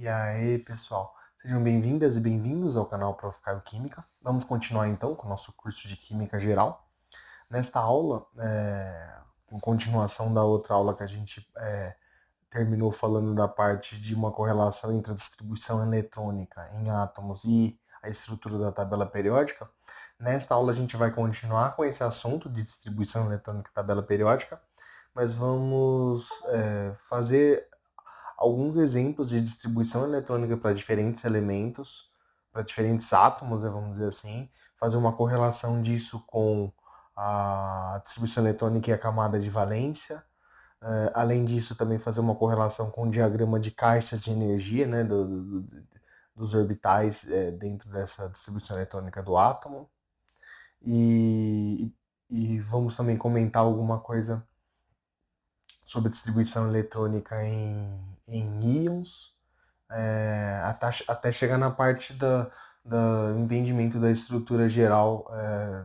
E aí, pessoal, sejam bem-vindas e bem-vindos ao canal Prof. Caio Química. Vamos continuar então com o nosso curso de Química Geral. Nesta aula, em continuação da outra aula que a gente terminou falando da parte de uma correlação entre a distribuição eletrônica em átomos e a estrutura da tabela periódica, nesta aula a gente vai continuar com esse assunto de distribuição eletrônica e tabela periódica, mas vamos fazer alguns exemplos de distribuição eletrônica para diferentes elementos, para diferentes átomos, vamos dizer assim, fazer uma correlação disso com a distribuição eletrônica e a camada de valência. Além disso, também fazer uma correlação com o diagrama de caixas de energia, né, dos orbitais dentro dessa distribuição eletrônica do átomo. E vamos também comentar alguma coisa sobre distribuição eletrônica em íons, até chegar na parte do entendimento da estrutura geral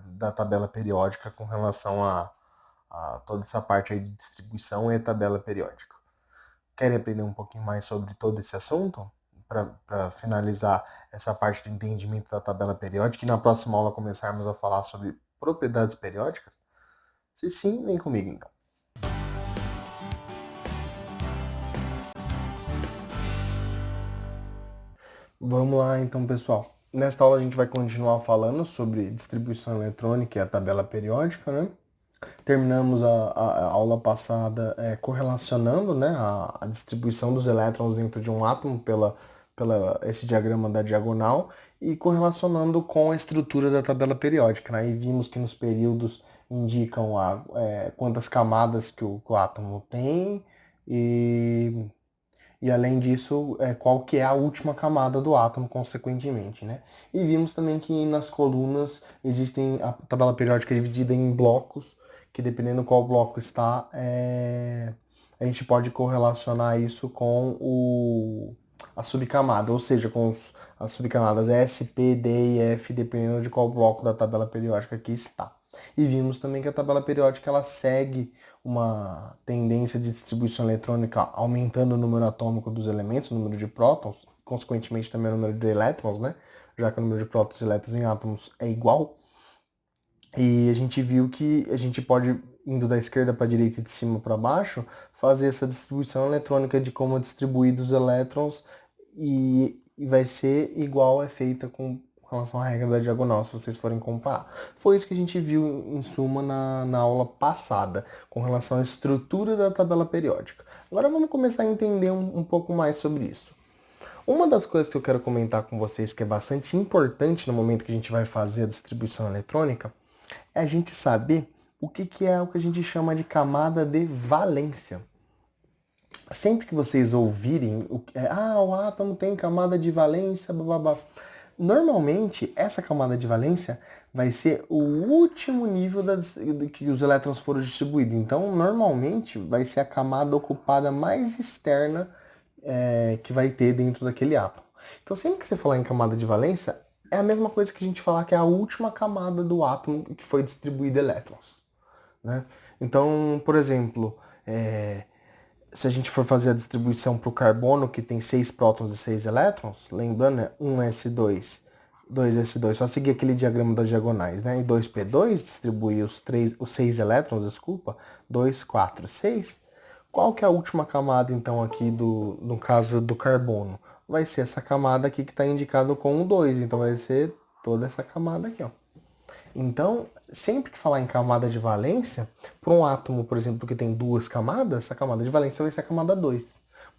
da tabela periódica com relação a toda essa parte aí de distribuição e tabela periódica. Querem aprender um pouquinho mais sobre todo esse assunto? Para finalizar essa parte do entendimento da tabela periódica e na próxima aula começarmos a falar sobre propriedades periódicas? Se sim, vem comigo então. Vamos lá então, pessoal. Nesta aula a gente vai continuar falando sobre distribuição eletrônica e a tabela periódica, né? Terminamos a aula passada correlacionando, né, a distribuição dos elétrons dentro de um átomo pela esse diagrama da diagonal e correlacionando com a estrutura da tabela periódica, né? E vimos que nos períodos indicam quantas camadas que o átomo tem e além disso, qual que é a última camada do átomo, consequentemente, né? E vimos também que nas colunas existem a tabela periódica dividida em blocos, que dependendo qual bloco está, a gente pode correlacionar isso com a subcamada, ou seja, com as subcamadas S, P, D e F, dependendo de qual bloco da tabela periódica que está. E vimos também que a tabela periódica ela segue uma tendência de distribuição eletrônica aumentando o número atômico dos elementos, o número de prótons, consequentemente também o número de elétrons, né? Já que o número de prótons e elétrons em átomos é igual. E a gente viu que a gente pode, indo da esquerda para a direita e de cima para baixo, fazer essa distribuição eletrônica de como é distribuído os elétrons e vai ser igual é feita com relação à regra da diagonal, se vocês forem comparar. Foi isso que a gente viu, em suma, na aula passada, com relação à estrutura da tabela periódica. Agora vamos começar a entender um pouco mais sobre isso. Uma das coisas que eu quero comentar com vocês que é bastante importante no momento que a gente vai fazer a distribuição eletrônica é a gente saber o que é o que a gente chama de camada de valência. Sempre que vocês ouvirem o átomo tem camada de valência, blá, blá, blá. Normalmente, essa camada de valência vai ser o último nível que os elétrons foram distribuídos. Então, normalmente, vai ser a camada ocupada mais externa que vai ter dentro daquele átomo. Então, sempre que você falar em camada de valência, é a mesma coisa que a gente falar que é a última camada do átomo que foi distribuído elétrons, né? Então, por exemplo, se a gente for fazer a distribuição para o carbono, que tem 6 prótons e 6 elétrons, lembrando, é 1s2, 2s2, só seguir aquele diagrama das diagonais, né? E 2p2 distribui os 6 elétrons, desculpa, 2, 4, 6. Qual que é a última camada, então, aqui no caso do carbono? Vai ser essa camada aqui que está indicado com o 2, então vai ser toda essa camada aqui, ó. Então, sempre que falar em camada de valência, para um átomo, por exemplo, que tem 2 camadas, a camada de valência vai ser a camada 2.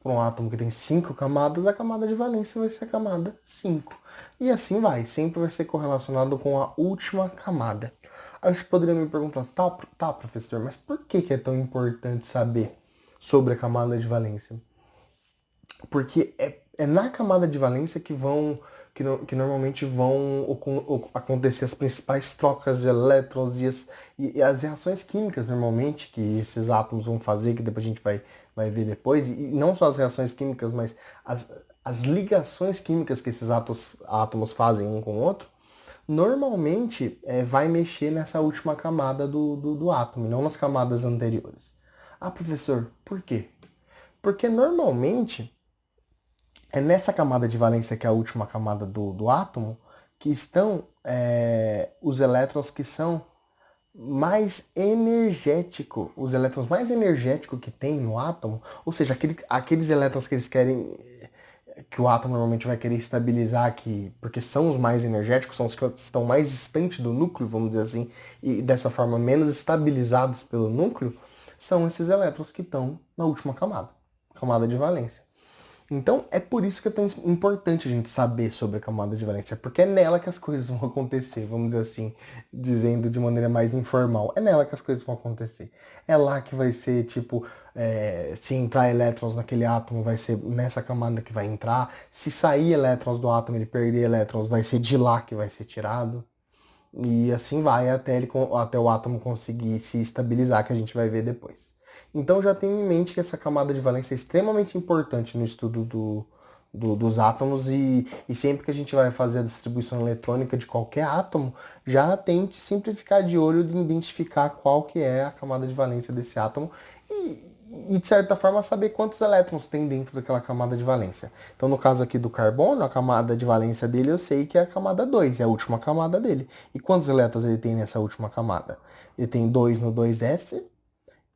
Para um átomo que tem 5 camadas, a camada de valência vai ser a camada 5. E assim vai, sempre vai ser correlacionado com a última camada. Aí você poderia me perguntar, tá, professor, mas por que é tão importante saber sobre a camada de valência? Porque é na camada de valência que normalmente vão acontecer as principais trocas de elétrons e as reações químicas normalmente que esses átomos vão fazer, que depois a gente vai ver depois, e não só as reações químicas, mas as ligações químicas que esses átomos fazem um com o outro, normalmente vai mexer nessa última camada do átomo, e não nas camadas anteriores. Ah, professor, por quê? Porque normalmente É nessa camada de valência, que é a última camada do átomo, que estão os elétrons que são mais energéticos, os elétrons mais energéticos que tem no átomo, ou seja, aqueles elétrons que eles querem, que o átomo normalmente vai querer estabilizar aqui, porque são os mais energéticos, são os que estão mais distantes do núcleo, vamos dizer assim, e dessa forma menos estabilizados pelo núcleo, são esses elétrons que estão na última camada, camada de valência. Então, é por isso que é tão importante a gente saber sobre a camada de valência, porque é nela que as coisas vão acontecer, vamos dizer assim, dizendo de maneira mais informal. É nela que as coisas vão acontecer. É lá que vai ser, tipo, se entrar elétrons naquele átomo, vai ser nessa camada que vai entrar. Se sair elétrons do átomo, ele perder elétrons, vai ser de lá que vai ser tirado. E assim vai até o átomo conseguir se estabilizar, que a gente vai ver depois. Então já tenha em mente que essa camada de valência é extremamente importante no estudo dos átomos e sempre que a gente vai fazer a distribuição eletrônica de qualquer átomo, já tente sempre ficar de olho de identificar qual que é a camada de valência desse átomo e de certa forma saber quantos elétrons tem dentro daquela camada de valência. Então no caso aqui do carbono, a camada de valência dele eu sei que é a camada 2, é a última camada dele. E quantos elétrons ele tem nessa última camada? Ele tem 2 no 2s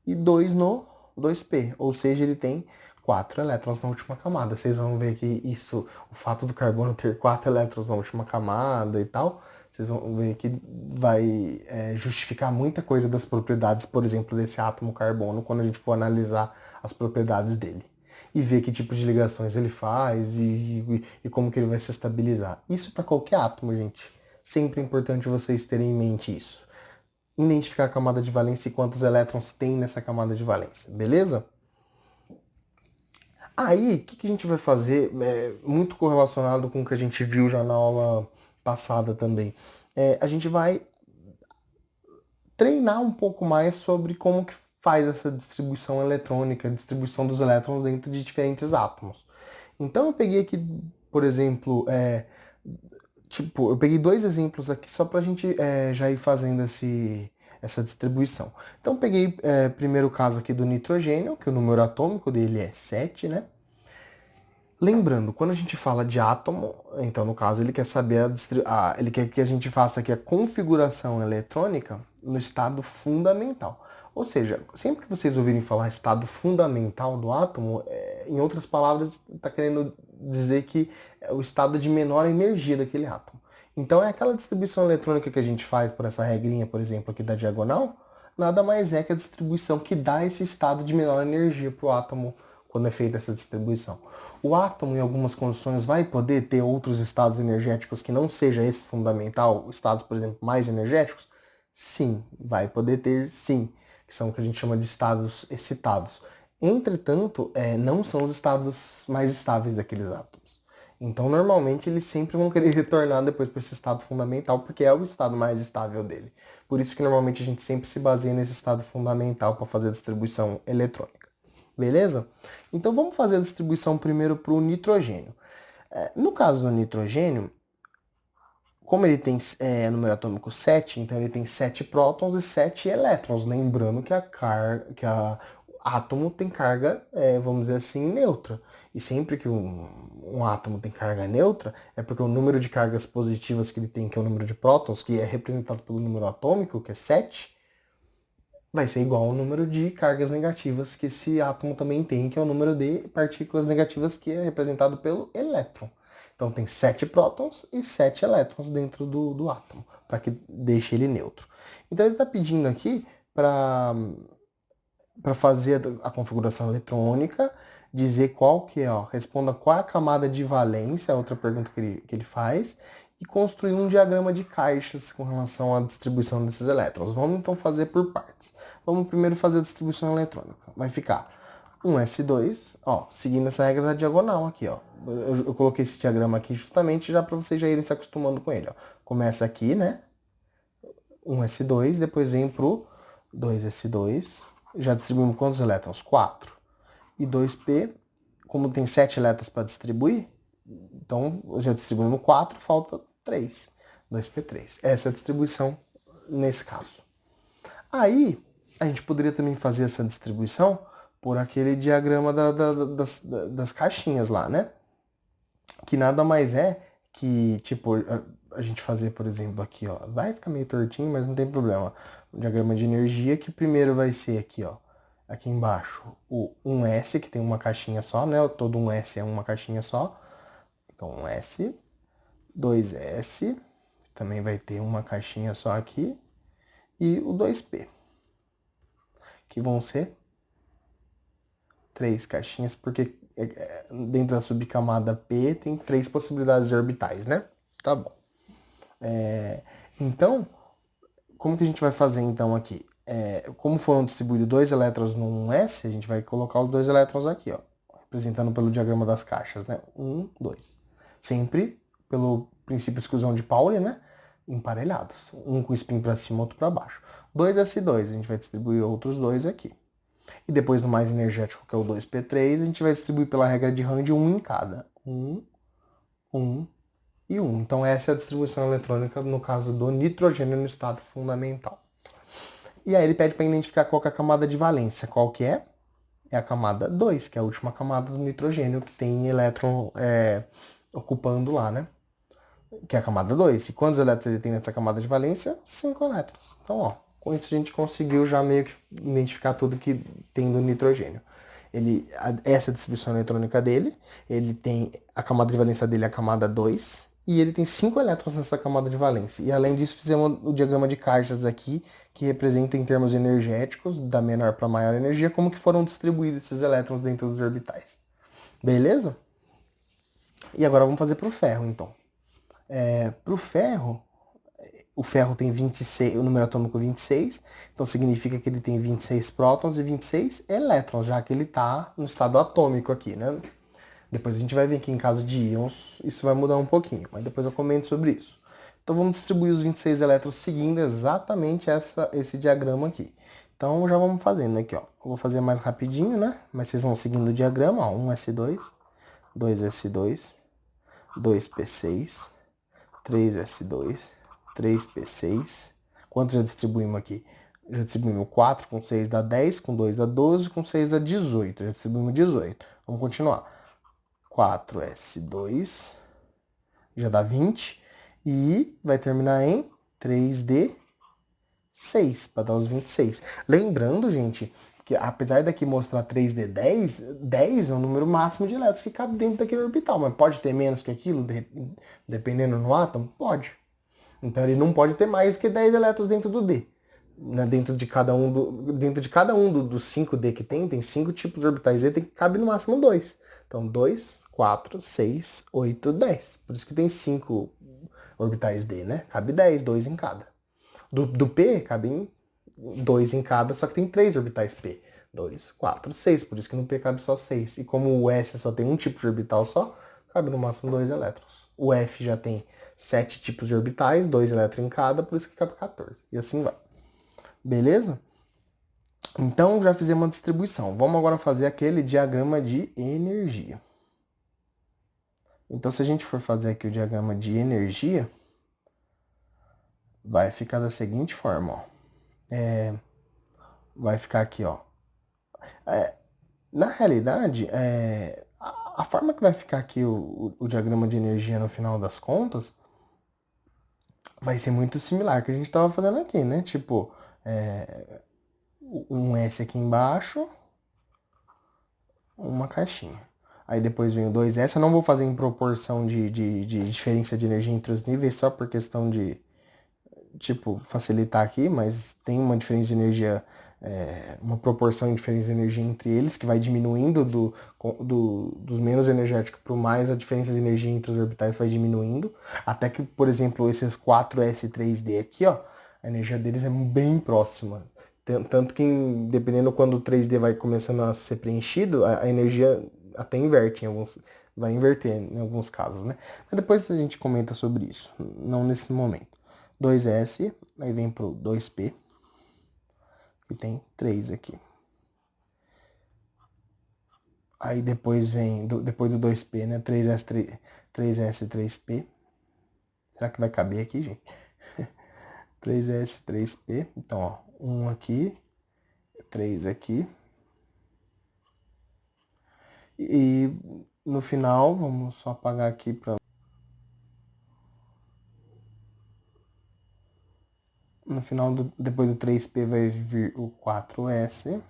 e 2 no 2p, ou seja, ele tem 4 elétrons na última camada. Vocês vão ver que isso, o fato do carbono ter 4 elétrons na última camada e tal, vocês vão ver que vai justificar muita coisa das propriedades, por exemplo, desse átomo carbono, quando a gente for analisar as propriedades dele. E ver que tipo de ligações ele faz e como que ele vai se estabilizar. Isso para qualquer átomo, gente. Sempre é importante vocês terem em mente isso. Identificar a camada de valência e quantos elétrons tem nessa camada de valência, beleza? Aí, o que a gente vai fazer, muito correlacionado com o que a gente viu já na aula passada também, a gente vai treinar um pouco mais sobre como que faz essa distribuição eletrônica, distribuição dos elétrons dentro de diferentes átomos. Então eu peguei aqui, por exemplo, eu peguei dois exemplos aqui só para a gente já ir fazendo essa distribuição. Então peguei primeiro o caso aqui do nitrogênio, que o número atômico dele é 7, né? Lembrando, quando a gente fala de átomo, então no caso ele quer saber ele quer que a gente faça aqui a configuração eletrônica no estado fundamental. Ou seja, sempre que vocês ouvirem falar estado fundamental do átomo, em outras palavras, está querendo dizer que é o estado de menor energia daquele átomo. Então é aquela distribuição eletrônica que a gente faz por essa regrinha, por exemplo, aqui da diagonal, nada mais é que a distribuição que dá esse estado de menor energia para o átomo quando é feita essa distribuição. O átomo, em algumas condições, vai poder ter outros estados energéticos que não seja esse fundamental, estados, por exemplo, mais energéticos? Sim, vai poder ter sim, que são o que a gente chama de estados excitados. Entretanto, não são os estados mais estáveis daqueles átomos. Então, normalmente, eles sempre vão querer retornar depois para esse estado fundamental, porque é o estado mais estável dele. Por isso que, normalmente, a gente sempre se baseia nesse estado fundamental para fazer a distribuição eletrônica. Beleza? Então vamos fazer a distribuição primeiro para o nitrogênio. No caso do nitrogênio, como ele tem número atômico 7, então ele tem 7 prótons e 7 elétrons. Lembrando que o átomo tem carga, vamos dizer assim, neutra. E sempre que um átomo tem carga neutra, é porque o número de cargas positivas que ele tem, que é o número de prótons, que é representado pelo número atômico, que é 7, vai ser igual ao número de cargas negativas que esse átomo também tem, que é o número de partículas negativas que é representado pelo elétron. Então tem 7 prótons e 7 elétrons dentro do átomo, para que deixe ele neutro. Então ele está pedindo aqui para fazer a configuração eletrônica, dizer qual que é, responda qual é a camada de valência, a outra pergunta que ele faz, e construir um diagrama de caixas com relação à distribuição desses elétrons. Vamos então fazer por partes. Vamos primeiro fazer a distribuição eletrônica. Vai ficar um S2, seguindo essa regra da diagonal aqui, Eu coloquei esse diagrama aqui justamente já para vocês já irem se acostumando com ele, Começa aqui, né? Um S2, depois vem pro 2S2. Já distribuímos quantos elétrons? 4. E 2P, como tem 7 elétrons para distribuir, então já distribuímos 4, falta 3. 2P3. Essa é a distribuição nesse caso. Aí, a gente poderia também fazer essa distribuição por aquele diagrama das caixinhas lá, né? que nada mais é que, tipo, a gente fazer, por exemplo, aqui, ó, vai ficar meio tortinho, mas não tem problema. O diagrama de energia, que primeiro vai ser aqui, ó, aqui embaixo, o 1S, que tem uma caixinha só, né? Todo 1S é uma caixinha só. Então, 1S, 2S, também vai ter uma caixinha só aqui, e o 2P, que vão ser 3 caixinhas, porque dentro da subcamada P tem 3 possibilidades de orbitais, né? Tá bom. Então, como que a gente vai fazer então aqui? Como foram distribuídos 2 elétrons no 1s, a gente vai colocar os 2 elétrons aqui, ó, representando pelo diagrama das caixas, né? 1, 2. Sempre pelo princípio de exclusão de Pauli, né? Emparelhados. Um com spin para cima, outro para baixo. 2s2, a gente vai distribuir outros 2 aqui. E depois no mais energético, que é o 2p3, a gente vai distribuir pela regra de Rand 1 em cada. 1, 1 e 1. Então essa é a distribuição eletrônica no caso do nitrogênio no estado fundamental. E aí ele pede para identificar qual que é a camada de valência. Qual que é? É a camada 2, que é a última camada do nitrogênio, que tem elétron ocupando lá, né? Que é a camada 2. E quantos elétrons ele tem nessa camada de valência? 5 elétrons. Então, ó, com isso a gente conseguiu já meio que identificar tudo que tem do nitrogênio. Essa é a distribuição eletrônica dele, ele tem a camada de valência dele é a camada 2, e ele tem 5 elétrons nessa camada de valência. E além disso, fizemos o diagrama de caixas aqui, que representa em termos energéticos, da menor para maior energia, como que foram distribuídos esses elétrons dentro dos orbitais. Beleza? E agora vamos fazer para o ferro, então. Para o ferro, tem 26, o número atômico 26, então significa que ele tem 26 prótons e 26 elétrons, já que ele está no estado atômico aqui, né? Depois a gente vai ver que em caso de íons isso vai mudar um pouquinho, mas depois eu comento sobre isso. Então vamos distribuir os 26 elétrons seguindo exatamente esse diagrama aqui. Então já vamos fazendo aqui, ó. Eu vou fazer mais rapidinho, né? Mas vocês vão seguindo o diagrama, ó. 1s2, 2s2, 2p6, 3s2, 3p6. Quantos já distribuímos aqui? Já distribuímos 4 com 6 dá 10, com 2 dá 12, com 6 dá 18. Já distribuímos 18. Vamos continuar. 4s2 já dá 20 e vai terminar em 3d6 para dar os 26. Lembrando, gente, que apesar daqui mostrar 3d10, 10 é o número máximo de elétrons que cabe dentro daquele orbital, mas pode ter menos que aquilo, dependendo no átomo? Pode. Então ele não pode ter mais que 10 elétrons dentro do D. Né? Dentro de cada um dos 5D que tem 5 tipos de orbitais D, cabe no máximo 2. Então 2, 4, 6, 8, 10. Por isso que tem 5 orbitais D, né? Cabe 10, 2 em cada. Do P, cabe 2 em cada, só que tem 3 orbitais P. 2, 4, 6. Por isso que no P cabe só 6. E como o S só tem um tipo de orbital só, cabe no máximo 2 elétrons. O F já tem 7 tipos de orbitais, 2 elétrons em cada, por isso que cabe 14. E assim vai. Beleza? Então já fizemos uma distribuição. Vamos agora fazer aquele diagrama de energia. Então se a gente for fazer aqui o diagrama de energia, vai ficar da seguinte forma, ó. Vai ficar aqui, ó. Na realidade, a forma que vai ficar aqui o diagrama de energia no final das contas vai ser muito similar ao que a gente estava fazendo aqui, né? Tipo, um S aqui embaixo, uma caixinha. Aí depois vem o 2S. Eu não vou fazer em proporção de diferença de energia entre os níveis, só por questão de, tipo, facilitar aqui, mas tem uma diferença de energia, uma proporção de diferença de energia entre eles, que vai diminuindo dos menos energéticos para o mais, a diferença de energia entre os orbitais vai diminuindo, até que, por exemplo, esses 4s3d aqui, ó, a energia deles é bem próxima. Tanto que, dependendo quando o 3D vai começando a ser preenchido, a energia até inverte vai inverter em alguns casos, né? Mas depois a gente comenta sobre isso, não nesse momento. 2S, aí vem pro 2P, que tem 3 aqui. Aí depois vem, depois do 2P, né? 3S, 3P. Será que vai caber aqui, gente? 3S, 3P. Então, ó, 1 aqui, 3 aqui. E no final, vamos só apagar aqui para... No final, depois do 3P vai vir o 4S.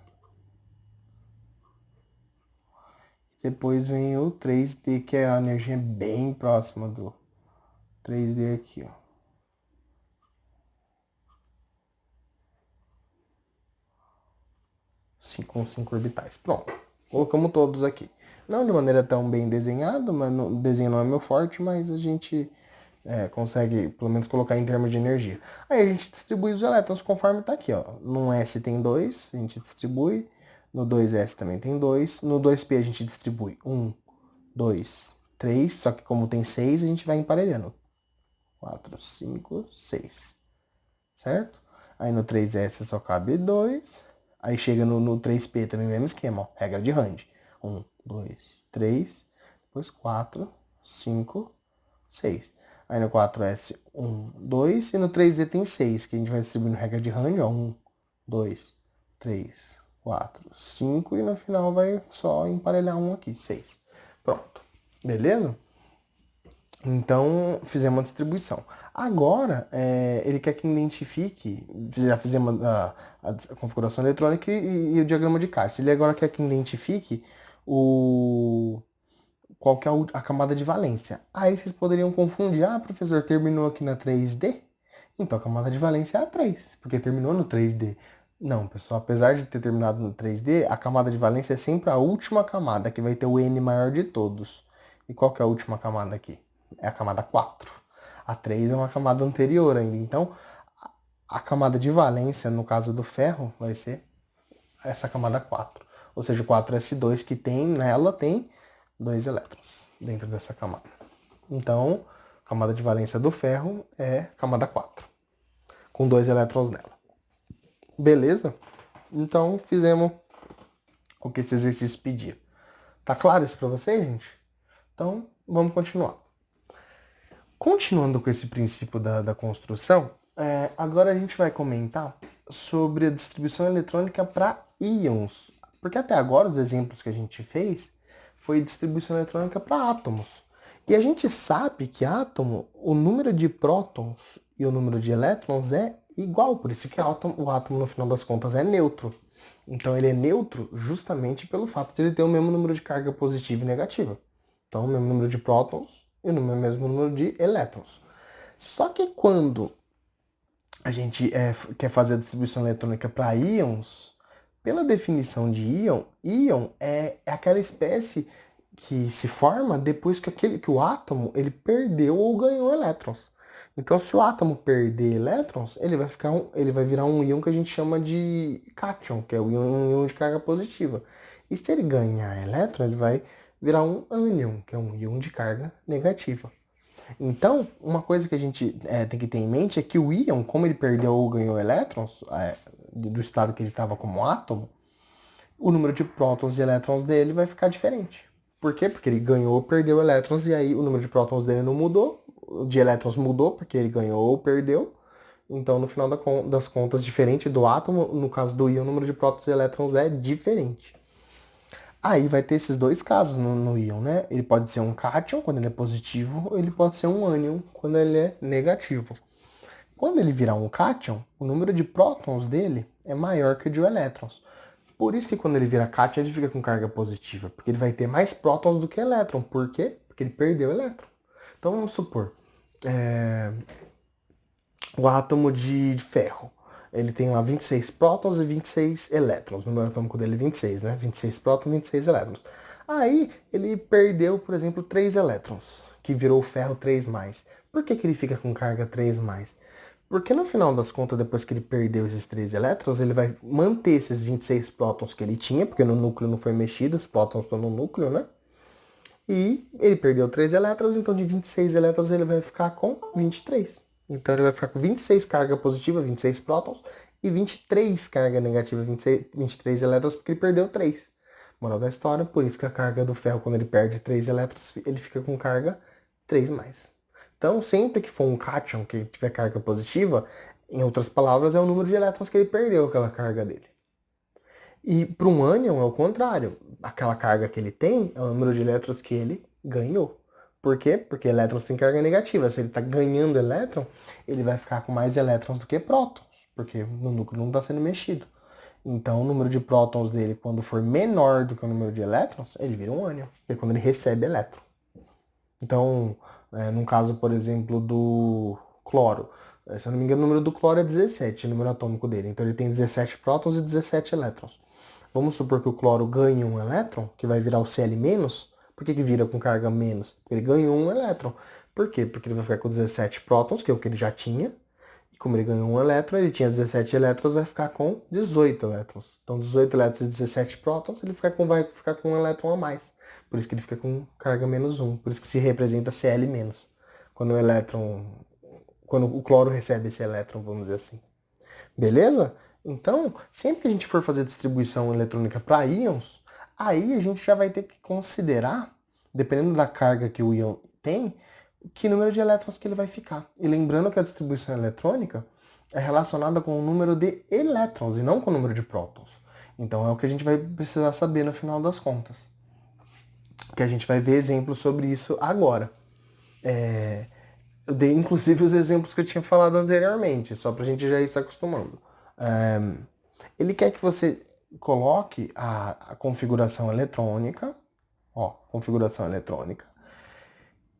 Depois vem o 3D, que é a energia bem próxima do 3D aqui, ó. 5 orbitais. Pronto. Colocamos todos aqui. Não de maneira tão bem desenhada, mas o desenho não é meu forte, mas a gente consegue, pelo menos, colocar em termos de energia. Aí a gente distribui os elétrons conforme está aqui, ó. No S tem 2, a gente distribui. No 2S também tem 2. No 2P a gente distribui 1, 2, 3. Só que como tem 6, a gente vai emparelhando. 4, 5, 6. Certo? Aí no 3S só cabe 2. Aí chega no 3P também, mesmo esquema, ó. Regra de Rand. 1, 2, 3. Depois 4, 5, 6. Aí no 4S, 1, 2. E no 3D tem 6, que a gente vai distribuindo regra de Rand, ó. 1, 2, 3, 4, 5. E no final vai só emparelhar um aqui, 6. Pronto. Beleza? Então, fizemos a distribuição. Agora, ele quer que identifique, já fizemos a configuração eletrônica e o diagrama de caixa. Ele agora quer que identifique qual que é a camada de valência. Aí vocês poderiam confundir, professor, terminou aqui na 3D? Então a camada de valência é a 3, porque terminou no 3D. Não, pessoal, apesar de ter terminado no 3D, a camada de valência é sempre a última camada, que vai ter o N maior de todos. E qual que é a última camada aqui? É a camada 4. A 3 é uma camada anterior ainda. Então, a camada de valência, no caso do ferro, vai ser essa camada 4. Ou seja, o 4s2 que tem nela tem 2 elétrons dentro dessa camada. Então, a camada de valência do ferro é camada 4, com 2 elétrons nela. Beleza? Então, fizemos o que esse exercício pedia. Tá claro isso para vocês, gente? Então, vamos continuar. Continuando com esse princípio da construção, agora a gente vai comentar sobre a distribuição eletrônica para íons. Porque até agora os exemplos que a gente fez foi distribuição eletrônica para átomos. E a gente sabe que átomo, o número de prótons e o número de elétrons é igual, por isso que o átomo no final das contas é neutro. Então ele é neutro justamente pelo fato de ele ter o mesmo número de carga positiva e negativa. Então o mesmo número de prótons e o mesmo número de elétrons. Só que quando a gente quer fazer a distribuição eletrônica para íons, pela definição de íon é aquela espécie que se forma depois que o átomo ele perdeu ou ganhou elétrons. Então, se o átomo perder elétrons, ele vai virar um íon que a gente chama de cátion, que é um íon de carga positiva. E se ele ganhar elétron, ele vai virar um ânion, que é um íon de carga negativa. Então, uma coisa que a gente tem que ter em mente é que o íon, como ele perdeu ou ganhou elétrons do estado que ele estava como átomo, o número de prótons e elétrons dele vai ficar diferente. Por quê? Porque ele ganhou ou perdeu elétrons e aí o número de prótons dele não mudou, o de elétrons mudou porque ele ganhou ou perdeu. Então, no final das contas, diferente do átomo, no caso do íon, o número de prótons e elétrons é diferente. Aí vai ter esses dois casos no íon, né? Ele pode ser um cátion quando ele é positivo, ou ele pode ser um ânion quando ele é negativo. Quando ele virar um cátion, o número de prótons dele é maior que o de elétrons. Por isso que quando ele vira cátion, ele fica com carga positiva, porque ele vai ter mais prótons do que elétron. Por quê? Porque ele perdeu elétron. Então vamos supor, o átomo de ferro. Ele tem lá 26 prótons e 26 elétrons. O número atômico dele é 26, né? 26 prótons e 26 elétrons. Aí ele perdeu, por exemplo, 3 elétrons, que virou o ferro 3+. Por que ele fica com carga 3+? Porque no final das contas, depois que ele perdeu esses 3 elétrons, ele vai manter esses 26 prótons que ele tinha, porque no núcleo não foi mexido, os prótons estão no núcleo, né? E ele perdeu 3 elétrons, então de 26 elétrons ele vai ficar com 23. Então ele vai ficar com 26 carga positiva, 26 prótons, e 23 carga negativa, 23 elétrons, porque ele perdeu 3. Moral da história, por isso que a carga do ferro, quando ele perde 3 elétrons, ele fica com carga 3+. Então, sempre que for um cátion que tiver carga positiva, em outras palavras, é o número de elétrons que ele perdeu aquela carga dele. E para um ânion é o contrário. Aquela carga que ele tem é o número de elétrons que ele ganhou. Por quê? Porque elétrons têm carga negativa. Se ele está ganhando elétron, ele vai ficar com mais elétrons do que prótons, porque o núcleo não está sendo mexido. Então, o número de prótons dele, quando for menor do que o número de elétrons, ele vira um ânion, é quando ele recebe elétron. Então, no caso, por exemplo, do cloro, se eu não me engano, o número do cloro é 17, o número atômico dele. Então, ele tem 17 prótons e 17 elétrons. Vamos supor que o cloro ganhe um elétron, que vai virar o Cl-. Por que vira com carga menos? Porque ele ganhou um elétron. Por quê? Porque ele vai ficar com 17 prótons, que é o que ele já tinha. E como ele ganhou um elétron, ele tinha 17 elétrons, vai ficar com 18 elétrons. Então, 18 elétrons e 17 prótons, ele vai ficar com um elétron a mais. Por isso que ele fica com carga menos 1. Por isso que se representa Cl-. Quando o elétron... Quando o cloro recebe esse elétron, vamos dizer assim. Beleza? Então, sempre que a gente for fazer distribuição eletrônica para íons, aí a gente já vai ter que considerar, dependendo da carga que o íon tem, que número de elétrons que ele vai ficar. E lembrando que a distribuição eletrônica é relacionada com o número de elétrons e não com o número de prótons. Então é o que a gente vai precisar saber no final das contas. Que a gente vai ver exemplos sobre isso agora. Eu dei inclusive os exemplos que eu tinha falado anteriormente, só para a gente já ir se acostumando. Ele quer que você coloque a configuração eletrônica, ó, configuração eletrônica,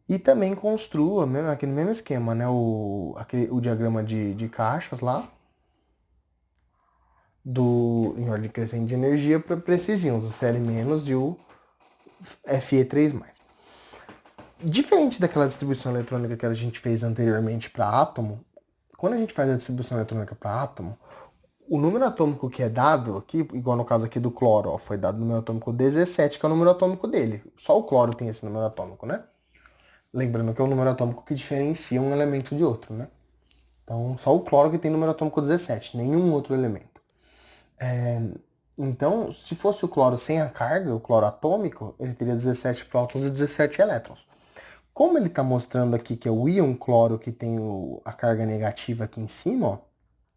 e também construa, aquele mesmo esquema, né, o diagrama de caixas lá, em ordem crescente de energia para esses íons, o Cl- e o Fe3+. Diferente daquela distribuição eletrônica que a gente fez anteriormente para átomo, quando a gente faz a distribuição eletrônica para átomo, o número atômico que é dado aqui, igual no caso aqui do cloro, ó, foi dado o número atômico 17, que é o número atômico dele. Só o cloro tem esse número atômico, né? Lembrando que é o número atômico que diferencia um elemento de outro, né? Então, só o cloro que tem número atômico 17, nenhum outro elemento. Então, se fosse o cloro sem a carga, o cloro atômico, ele teria 17 prótons e 17 elétrons. Como ele está mostrando aqui que é o íon cloro que tem a carga negativa aqui em cima, ó,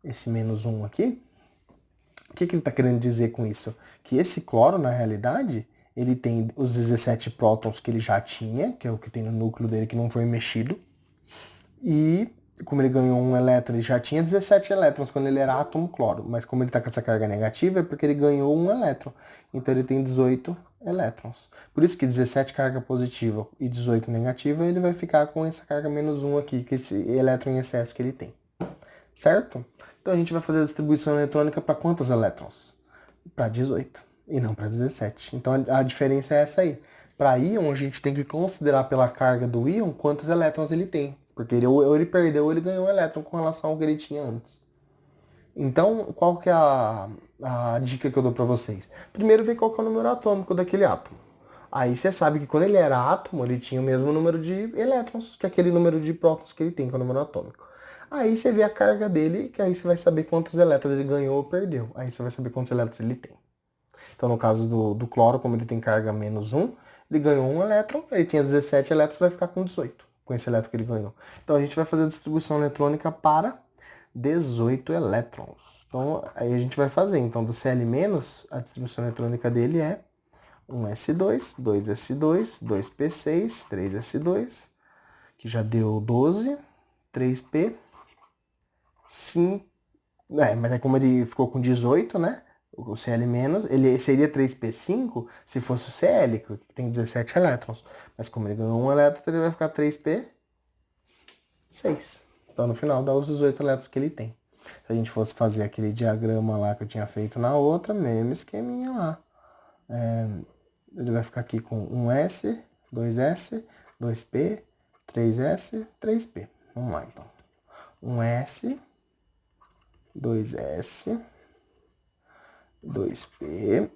esse menos 1 aqui, o que ele está querendo dizer com isso? Que esse cloro, na realidade, ele tem os 17 prótons que ele já tinha, que é o que tem no núcleo dele que não foi mexido, e como ele ganhou um elétron, ele já tinha 17 elétrons quando ele era átomo cloro, mas como ele está com essa carga negativa é porque ele ganhou um elétron, então ele tem 18 elétrons. Por isso que 17 carga positiva e 18 negativa, ele vai ficar com essa carga menos 1 aqui, que esse elétron em excesso que ele tem. Certo? Então a gente vai fazer a distribuição eletrônica para quantos elétrons? Para 18 e não para 17. Então a diferença é essa aí. Para íon, a gente tem que considerar pela carga do íon quantos elétrons ele tem. Porque ou ele perdeu ou ele ganhou um elétron com relação ao que ele tinha antes. Então, qual que é a dica que eu dou para vocês? Primeiro, ver qual que é o número atômico daquele átomo. Aí você sabe que quando ele era átomo, ele tinha o mesmo número de elétrons que aquele número de prótons que ele tem, que é o número atômico. Aí você vê a carga dele, que aí você vai saber quantos elétrons ele ganhou ou perdeu. Aí você vai saber quantos elétrons ele tem. Então, no caso do cloro, como ele tem carga menos 1, ele ganhou um elétron, ele tinha 17 elétrons, vai ficar com 18, com esse elétron que ele ganhou. Então, a gente vai fazer a distribuição eletrônica para 18 elétrons. Então, aí a gente vai fazer. Então, do Cl-, a distribuição eletrônica dele é 1s2, 2s2, 2p6, 3s2, que já deu 12, 3p, 5... mas é como ele ficou com 18, né? O Cl-, ele seria 3p5 se fosse o Cl, que tem 17 elétrons. Mas como ele ganhou um elétron, ele vai ficar 3p6. Então no final dá os 18 elétrons que ele tem. Se a gente fosse fazer aquele diagrama lá que eu tinha feito na outra, mesmo esqueminha lá. Ele vai ficar aqui com 1s, 2s, 2p, 3s, 3p. Vamos lá então. 1s, 2s, 2p,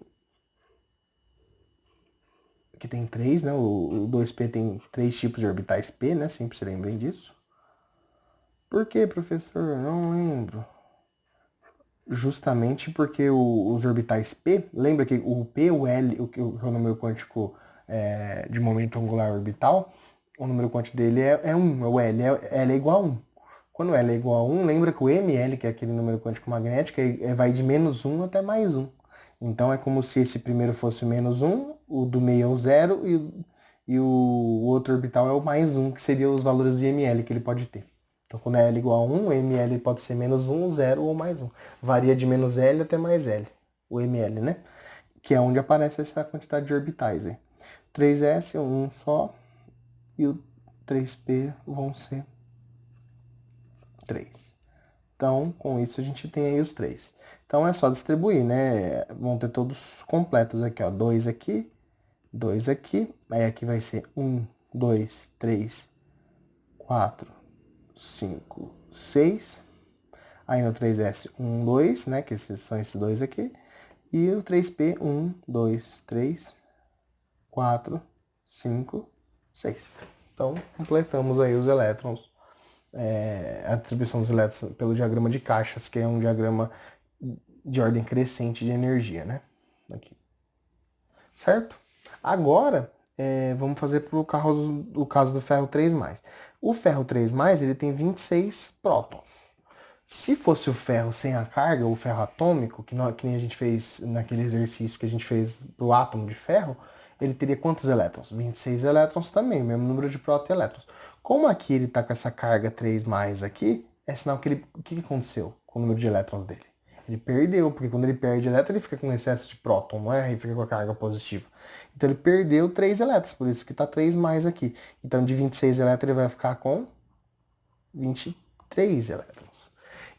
que tem 3, né? O 2p tem 3 tipos de orbitais p, né? Sempre se lembrem disso. Por que, professor? Não lembro. Justamente porque os orbitais p, lembra que o p, o l, o que é o número quântico de momento angular orbital, o número quântico dele é 1, é o l, l é igual a 1. Quando L é igual a 1, lembra que o ml, que é aquele número quântico magnético, vai de menos 1 até mais 1. Então é como se esse primeiro fosse o menos 1, o do meio é o 0 e o outro orbital é o mais 1, que seria os valores de ml que ele pode ter. Então quando é L igual a 1, o ml pode ser menos 1, 0 ou mais 1. Varia de menos L até mais L, o ml, né? Que é onde aparece essa quantidade de orbitais aí. 3s, um só, e o 3p vão ser 3. Então, com isso a gente tem aí os 3. Então é só distribuir, né? Vão ter todos completos aqui, ó. 2 aqui, 2 aqui. Aí aqui vai ser 1, 2, 3, 4, 5, 6. Aí no 3S, 1, 2, né? Que são esses dois aqui. E o 3P, 1, 2, 3, 4, 5, 6. Então, completamos aí os elétrons. A distribuição dos elétrons pelo diagrama de caixas, que é um diagrama de ordem crescente de energia, né? Aqui. Certo? Agora, vamos fazer para o caso do ferro 3+. O ferro 3+, ele tem 26 prótons. Se fosse o ferro sem a carga, o ferro atômico, que nem a gente fez naquele exercício que a gente fez pro átomo de ferro, ele teria quantos elétrons? 26 elétrons também, mesmo número de prótons e elétrons. Como aqui ele está com essa carga 3+ aqui, é sinal que o que aconteceu com o número de elétrons dele? Ele perdeu, porque quando ele perde elétron, ele fica com excesso de próton, não é? Ele fica com a carga positiva. Então ele perdeu 3 elétrons, por isso que está 3+ aqui. Então de 26 elétrons ele vai ficar com 23 elétrons.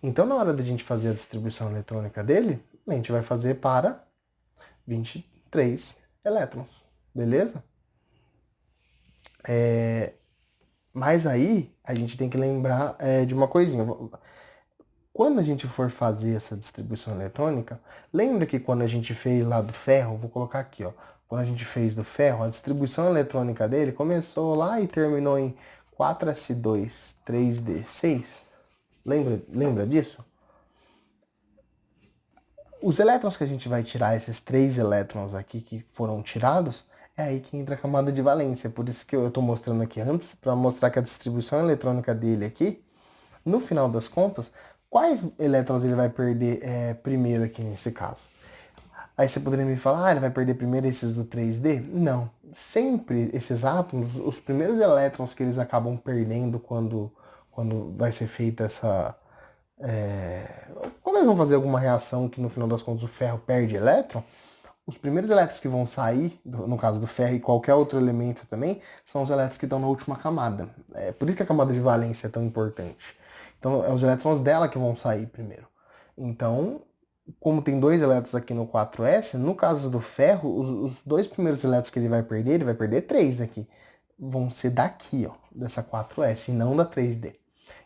Então, na hora da gente fazer a distribuição eletrônica dele, a gente vai fazer para 23 elétrons, beleza? Mas aí, a gente tem que lembrar de uma coisinha. Quando a gente for fazer essa distribuição eletrônica, lembra que quando a gente fez lá do ferro, vou colocar aqui, ó. Quando a gente fez do ferro, a distribuição eletrônica dele começou lá e terminou em 4s2, 3d6. Lembra disso? Os elétrons que a gente vai tirar, esses 3 elétrons aqui que foram tirados, é aí que entra a camada de valência. Por isso que eu estou mostrando aqui antes, para mostrar que a distribuição eletrônica dele aqui, no final das contas, quais elétrons ele vai perder primeiro aqui nesse caso? Aí você poderia me falar, ele vai perder primeiro esses do 3D? Não. Sempre esses átomos, os primeiros elétrons que eles acabam perdendo quando vai ser feita essa quando eles vão fazer alguma reação que no final das contas o ferro perde elétron, os primeiros elétrons que vão sair, no caso do ferro e qualquer outro elemento também, são os elétrons que estão na última camada. É por isso que a camada de valência é tão importante. Então, é os elétrons dela que vão sair primeiro. Então, como tem 2 elétrons aqui no 4s, no caso do ferro, os 2 primeiros elétrons que ele vai perder 3 aqui. Vão ser daqui, ó, dessa 4s, e não da 3D.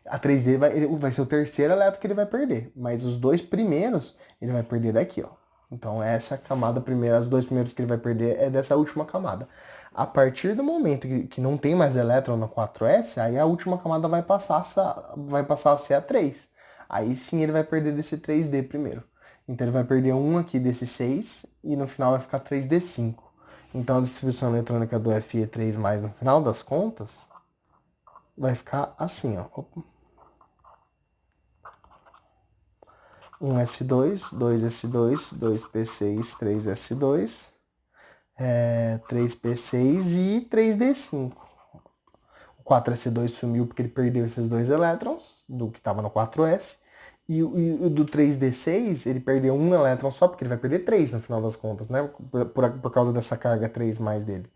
A 3D vai ser o terceiro elétron que ele vai perder, mas os 2 primeiros ele vai perder daqui, ó. Então essa camada primeira, os 2 primeiros que ele vai perder é dessa última camada. A partir do momento que não tem mais elétron no 4s, aí a última camada vai passar a ser a 3. Aí sim ele vai perder desse 3D primeiro. Então ele vai perder um aqui desse 6 e no final vai ficar 3D5. Então a distribuição eletrônica do Fe3+, no final das contas, vai ficar assim, ó. 1s2, 2s2, 2p6, 3s2, 3p6 e 3d5. O 4s2 sumiu porque ele perdeu esses 2 elétrons do que estava no 4s. E o do 3d6, ele perdeu um elétron só, porque ele vai perder 3 no final das contas, né? Por causa dessa carga 3+ dele.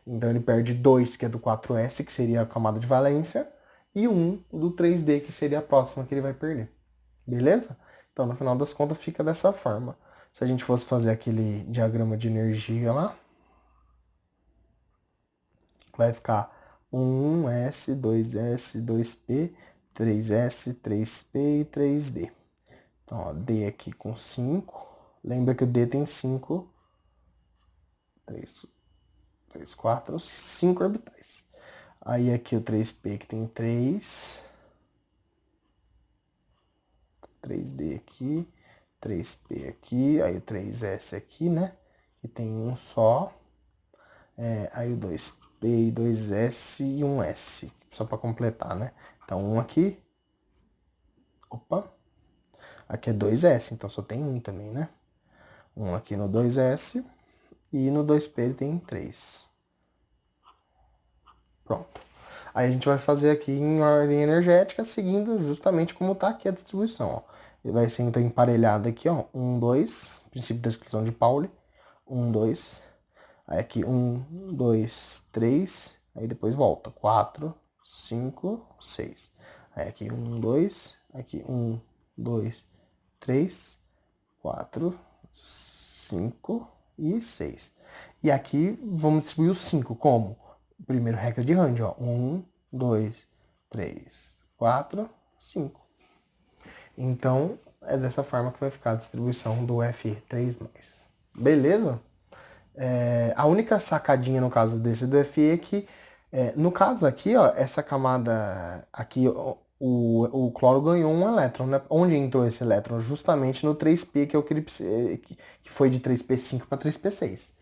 Então ele perde 2, que é do 4s, que seria a camada de valência, e 1 do 3d, que seria a próxima que ele vai perder. Beleza? Então, no final das contas, fica dessa forma. Se a gente fosse fazer aquele diagrama de energia lá, vai ficar 1s, 2s, 2p, 3s, 3p e 3d. Então, ó, D aqui com 5. Lembra que o D tem 5, 3, 4, 5 orbitais. Aí aqui o 3p que tem 3. 3D aqui, 3P aqui, aí o 3S aqui, né? Que tem um só. Aí o 2P e 2S e um S, só para completar, né? Então um aqui. Opa! Aqui é 2S, então só tem um também, né? Um aqui no 2s e no 2p ele tem 3. Pronto. Aí a gente vai fazer aqui em ordem energética, seguindo justamente como está aqui a distribuição, ó. Ele vai ser então emparelhado aqui, ó. 1, 2, princípio da exclusão de Pauli. 1, 2. Aí aqui 1, 2, 3. Aí depois volta. 4, 5, 6. Aí aqui 1, 2. Aqui 1, 2, 3, 4, 5 e 6. E aqui vamos distribuir os 5. Como? Primeiro regra de Rand, ó. 1, 2, 3, 4, 5. Então, é dessa forma que vai ficar a distribuição do Fe3+. Beleza? A única sacadinha no caso desse do Fe é que, no caso aqui, ó, essa camada aqui, o cloro ganhou um elétron, né? Onde entrou esse elétron? Justamente no 3p, que é o que ele que foi de 3p5 para 3p6,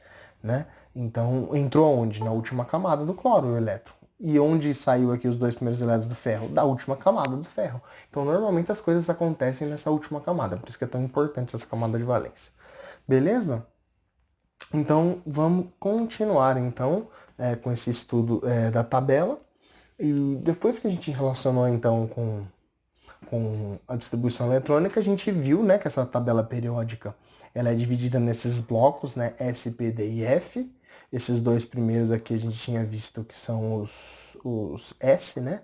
né? Então, entrou onde? Na última camada do cloro, o elétron. E onde saiu aqui os dois primeiros elétrons do ferro? Da última camada do ferro. Então, normalmente as coisas acontecem nessa última camada, por isso que é tão importante essa camada de valência. Beleza? Então, vamos continuar então com esse estudo da tabela. E depois que a gente relacionou então com a distribuição eletrônica, a gente viu, né, que essa tabela periódica ela é dividida nesses blocos, né, S, P, D e F. Esses dois primeiros aqui a gente tinha visto que são os S, né?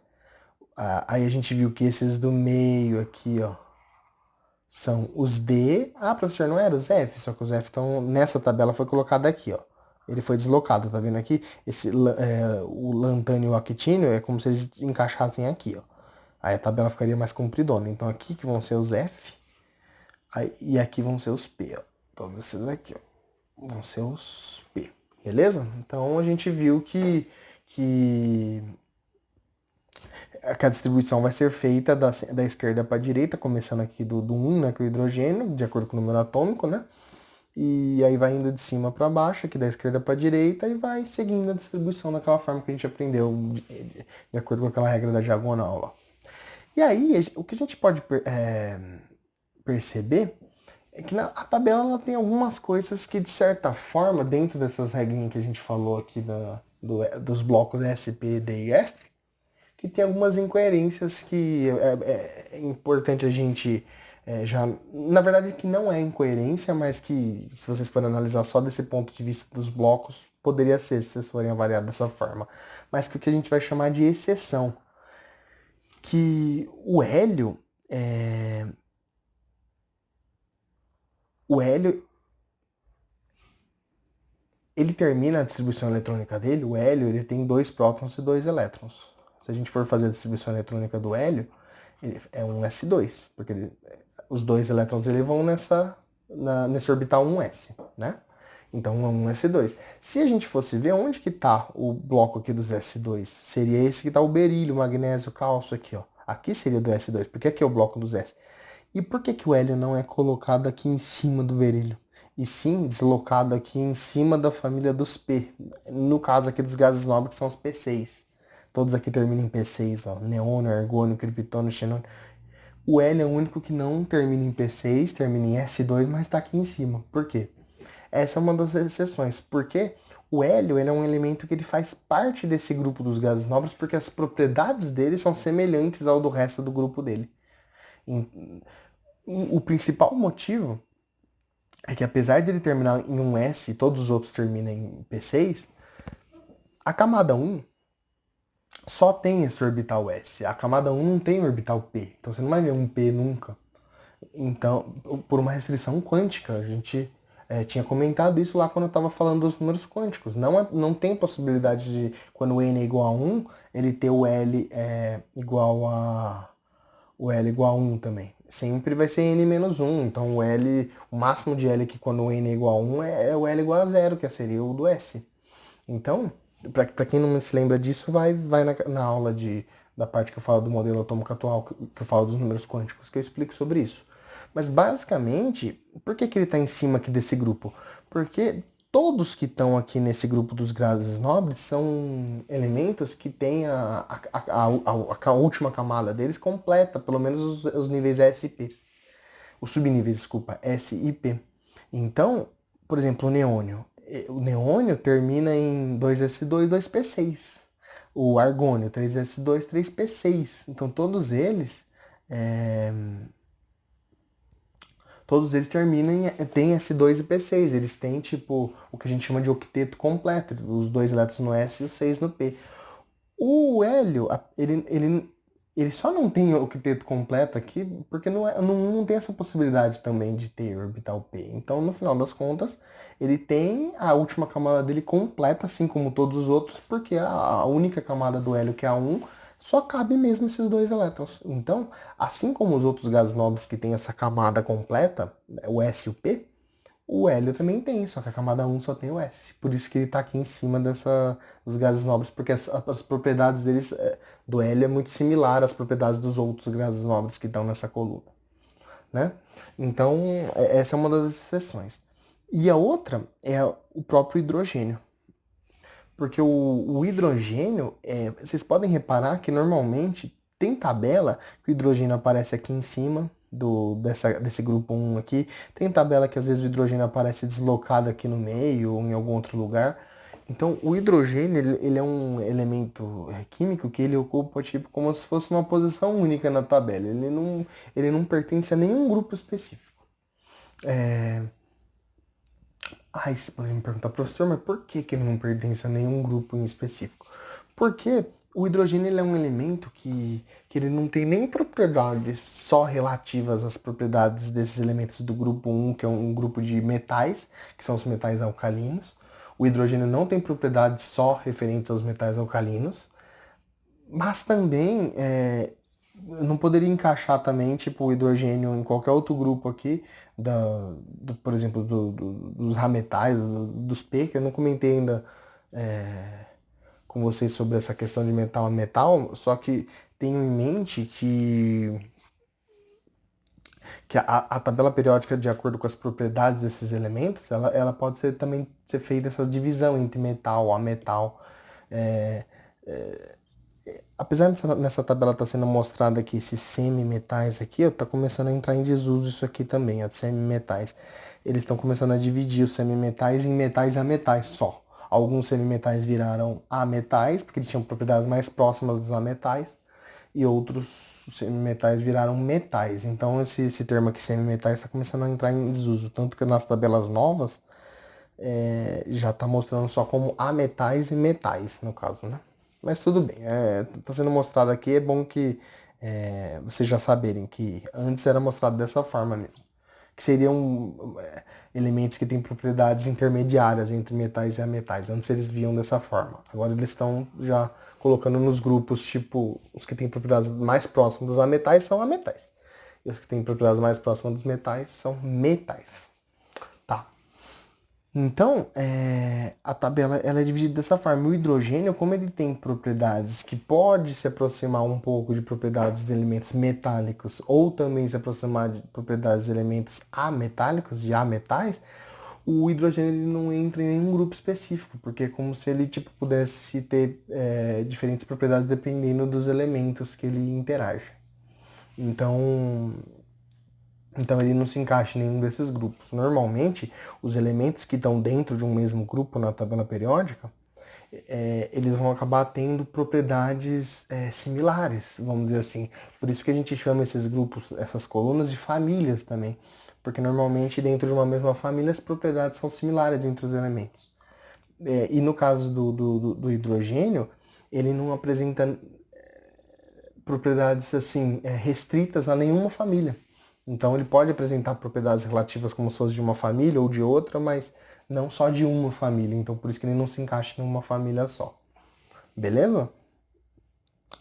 Aí a gente viu que esses do meio aqui, ó, são os D. Ah, professor, não era os F, só que os F estão nessa tabela, foi colocado aqui, ó. Ele foi deslocado, tá vendo aqui? O lantânio e o actínio é como se eles encaixassem aqui, ó. Aí a tabela ficaria mais compridona. Então aqui que vão ser os F, e aqui vão ser os P, ó. Todos esses aqui, ó, vão ser os P, beleza? Então a gente viu que a distribuição vai ser feita da esquerda para a direita, começando aqui do 1, né, que é o hidrogênio, de acordo com o número atômico, né? E aí vai indo de cima para baixo, aqui da esquerda para a direita, e vai seguindo a distribuição daquela forma que a gente aprendeu, de acordo com aquela regra da diagonal lá. E aí, o que a gente pode perceber é que a tabela ela tem algumas coisas que, de certa forma, dentro dessas regrinhas que a gente falou aqui dos blocos S, P, D e F, que tem algumas incoerências que é importante a gente já... Na verdade, que não é incoerência, mas que, se vocês forem analisar só desse ponto de vista dos blocos, poderia ser, se vocês forem avaliar dessa forma. Mas que o que a gente vai chamar de exceção. Que o hélio... O hélio, ele termina a distribuição eletrônica dele, o hélio, ele tem 2 prótons e 2 elétrons. Se a gente for fazer a distribuição eletrônica do hélio, ele é um S2, porque os 2 elétrons dele vão nesse orbital 1s, né? Então é um S2. Se a gente fosse ver onde que tá o bloco aqui dos S2, seria esse que tá o berílio, magnésio, cálcio aqui, ó. Aqui seria do S2, porque aqui é o bloco dos S. E por que que o hélio não é colocado aqui em cima do berílio? E sim deslocado aqui em cima da família dos P. No caso aqui dos gases nobres, que são os P6. Todos aqui terminam em P6, ó. Neônio, argônio, criptônio, xenônio. O hélio é o único que não termina em P6, termina em S2, mas está aqui em cima. Por quê? Essa é uma das exceções. Porque o hélio ele é um elemento que ele faz parte desse grupo dos gases nobres porque as propriedades dele são semelhantes ao do resto do grupo dele. O principal motivo é que, apesar de ele terminar em um S e todos os outros terminam em P6, a camada 1 só tem esse orbital S. A camada 1 não tem orbital P. Então você não vai ver um P nunca. Então, por uma restrição quântica, a gente tinha comentado isso lá quando eu estava falando dos números quânticos. Não tem possibilidade de, quando o n é igual a 1, ele ter o L igual a 1 também. Sempre vai ser n menos 1. Então o máximo de L aqui quando o n é igual a 1 é o L igual a 0, que seria o do S. Então, para quem não se lembra disso, vai na aula da parte que eu falo do modelo atômico atual, que eu falo dos números quânticos, que eu explico sobre isso. Mas basicamente, por que ele está em cima aqui desse grupo? Porque todos que estão aqui nesse grupo dos gases nobres são elementos que têm a última camada deles completa, pelo menos os níveis S e P. Os subníveis, desculpa, S e P. Então, por exemplo, o neônio. O neônio termina em 2s2, 2p6. O argônio, 3s2, 3p6. Então, é, todos eles terminam tem S2 e P6. Eles têm, tipo, o que a gente chama de octeto completo. Os dois elétrons no S e os 6 no P. O hélio, ele só não tem o octeto completo aqui porque não tem essa possibilidade também de ter orbital P. Então, no final das contas, ele tem a última camada dele completa, assim como todos os outros, porque a única camada do hélio, que é a 1, só cabe mesmo esses dois elétrons. Então, assim como os outros gases nobres que têm essa camada completa, o S e o P, o hélio também tem, só que a camada 1 só tem o S. Por isso que ele está aqui em cima dos gases nobres, porque as propriedades deles, do hélio é muito similar às propriedades dos outros gases nobres que estão nessa coluna, né? Então, essa é uma das exceções. E a outra é o próprio hidrogênio. Porque o hidrogênio, vocês podem reparar que normalmente tem tabela que o hidrogênio aparece aqui em cima desse grupo 1 aqui. Tem tabela que às vezes o hidrogênio aparece deslocado aqui no meio ou em algum outro lugar. Então, o hidrogênio, ele é um elemento químico que ele ocupa tipo como se fosse uma posição única na tabela. Ele não pertence a nenhum grupo específico. Você poderia me perguntar, professor, mas por que ele não pertence a nenhum grupo em específico? Porque o hidrogênio ele é um elemento que ele não tem nem propriedades só relativas às propriedades desses elementos do grupo 1, que é um grupo de metais, que são os metais alcalinos. O hidrogênio não tem propriedades só referentes aos metais alcalinos, mas também não poderia encaixar também tipo o hidrogênio em qualquer outro grupo aqui, por exemplo, dos rametais, dos P, que eu não comentei ainda com vocês sobre essa questão de metal a metal, só que tenho em mente que a tabela periódica, de acordo com as propriedades desses elementos, ela pode também ser feita essa divisão entre metal, a metal. É, Apesar nessa tabela estar sendo mostrada aqui esses semimetais aqui, está começando a entrar em desuso isso aqui também, os semimetais. Eles estão começando a dividir os semimetais em metais a metais só. Alguns semimetais viraram ametais, porque eles tinham propriedades mais próximas dos ametais, e outros semimetais viraram metais. Então esse termo aqui, semimetais, está começando a entrar em desuso. Tanto que nas tabelas novas já está mostrando só como ametais e metais, no caso, né? Mas tudo bem, tá sendo mostrado aqui, é bom que vocês já saberem que antes era mostrado dessa forma mesmo. Que seriam elementos que têm propriedades intermediárias entre metais e ametais. Antes eles viam dessa forma. Agora eles estão já colocando nos grupos, tipo, os que têm propriedades mais próximas dos ametais são ametais. E os que têm propriedades mais próximas dos metais são metais. Tá. Então, a tabela ela é dividida dessa forma. O hidrogênio, como ele tem propriedades que pode se aproximar um pouco de propriedades de elementos metálicos ou também se aproximar de propriedades de elementos ametálicos, de ametais, o hidrogênio ele não entra em nenhum grupo específico, porque é como se ele tipo, pudesse ter diferentes propriedades dependendo dos elementos que ele interage. Então ele não se encaixa em nenhum desses grupos. Normalmente, os elementos que estão dentro de um mesmo grupo na tabela periódica, eles vão acabar tendo propriedades similares, vamos dizer assim. Por isso que a gente chama esses grupos, essas colunas, de famílias também. Porque normalmente dentro de uma mesma família as propriedades são similares entre os elementos. E no caso do hidrogênio, ele não apresenta propriedades assim restritas a nenhuma família. Então ele pode apresentar propriedades relativas como se fosse de uma família ou de outra, mas não só de uma família. Então por isso que ele não se encaixa em uma família só. Beleza?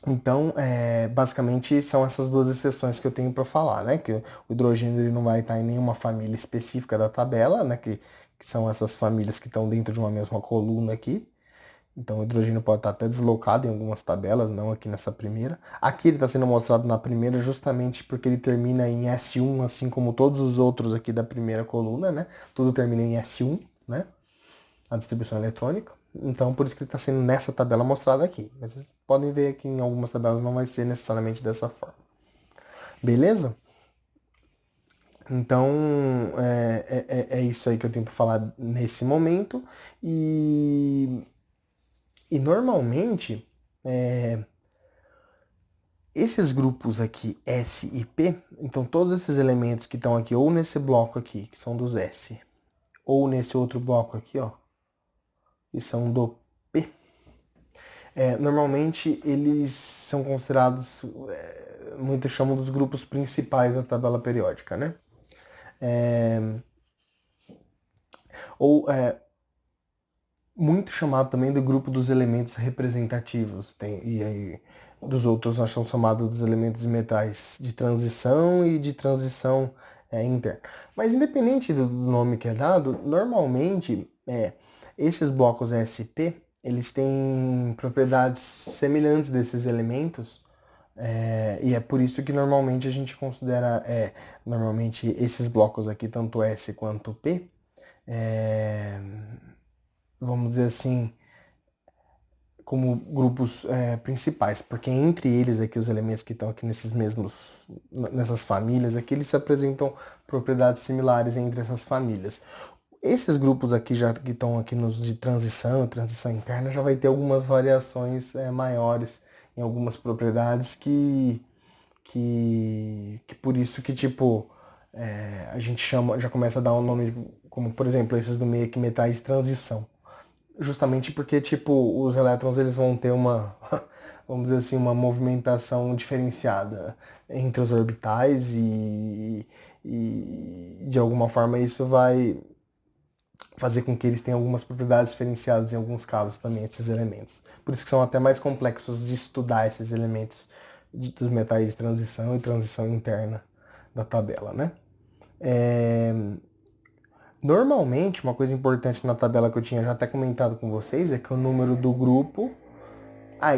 Então, basicamente são essas duas exceções que eu tenho para falar, né? Que o hidrogênio ele não vai estar em nenhuma família específica da tabela, né? Que são essas famílias que estão dentro de uma mesma coluna aqui. Então o hidrogênio pode estar até deslocado em algumas tabelas, não aqui nessa primeira. Aqui ele está sendo mostrado na primeira justamente porque ele termina em S1, assim como todos os outros aqui da primeira coluna, né? Tudo termina em S1, né? A distribuição eletrônica. Então por isso que ele está sendo nessa tabela mostrada aqui. Mas vocês podem ver que em algumas tabelas não vai ser necessariamente dessa forma. Beleza? Então, é isso aí que eu tenho para falar nesse momento. E, e normalmente, esses grupos aqui, S e P, então todos esses elementos que estão aqui, ou nesse bloco aqui, que são dos S, ou nesse outro bloco aqui, ó, que são do P, normalmente eles são considerados, muitos chamam dos grupos principais da tabela periódica, né? Ou muito chamado também do grupo dos elementos representativos. E aí, dos outros nós somos chamados dos elementos de metais de transição e de transição interna. Mas independente do nome que é dado, normalmente esses blocos SP, eles têm propriedades semelhantes desses elementos, e é por isso que normalmente a gente considera, normalmente esses blocos aqui, tanto S quanto P, vamos dizer assim, como grupos principais, porque entre eles aqui, os elementos que estão aqui nessas famílias aqui, eles se apresentam propriedades similares entre essas famílias. Esses grupos aqui já que estão aqui nos de transição interna, já vai ter algumas variações maiores em algumas propriedades que por isso que tipo a gente chama, já começa a dar um nome como por exemplo esses do meio aqui, metais de transição. Justamente porque, tipo, os elétrons eles vão ter uma, vamos dizer assim, uma movimentação diferenciada entre os orbitais e de alguma forma isso vai fazer com que eles tenham algumas propriedades diferenciadas em alguns casos também, esses elementos. Por isso que são até mais complexos de estudar esses elementos dos metais de transição e transição interna da tabela, né? Normalmente, uma coisa importante na tabela que eu tinha já até comentado com vocês é que o número do grupo.